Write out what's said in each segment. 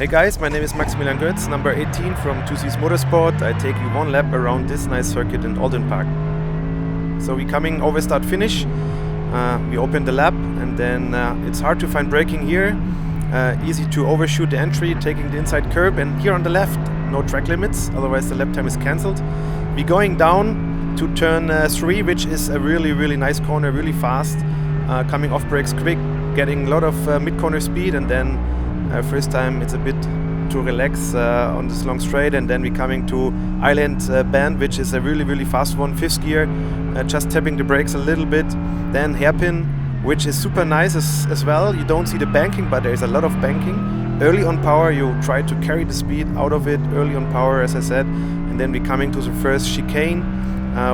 Hey guys, my name is Maximilian Götz, number 18 from Seas Motorsport. I take you one lap around this nice circuit in Oulton Park. So we're coming over start finish. We open the lap and then it's hard to find braking here. Easy to overshoot the entry, taking the inside curb, and here on the left, no track limits, otherwise the lap time is cancelled. We're going down to turn 3, which is a really nice corner, really fast. Coming off brakes quick, getting a lot of mid-corner speed, and then first time it's a bit to relax on this long straight, and then we're coming to Island Bend, which is a really fast one, 5th gear, just tapping the brakes a little bit. Then hairpin, which is super nice as well. You don't see the banking, but there's a lot of banking. Early on power, you try to carry the speed out of it, early on power as I said, and then we're coming to the first chicane,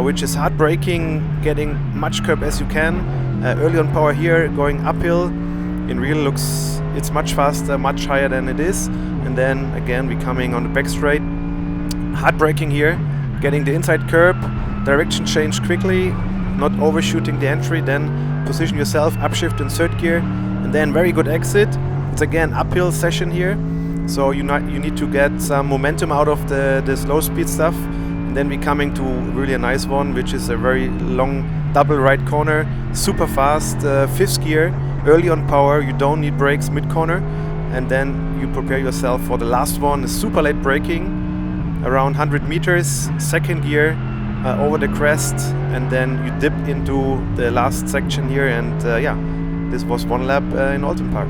which is hard braking, getting much curb as you can. Early on power here, going uphill. In real it's much faster, much higher than it is. And then again we're coming on the back straight. Hard braking here, getting the inside curb, direction change quickly, not overshooting the entry, then position yourself, upshift in 3rd gear, and then very good exit. It's again uphill session here, so you need to get some momentum out of the slow speed stuff. And then we're coming to really a nice one, which is a very long double right corner, super fast, 5th gear. Early on power, you don't need brakes mid-corner, and then you prepare yourself for the last one, super late braking, around 100 meters, 2nd gear, over the crest, and then you dip into the last section here, and yeah, this was one lap in Oulton Park.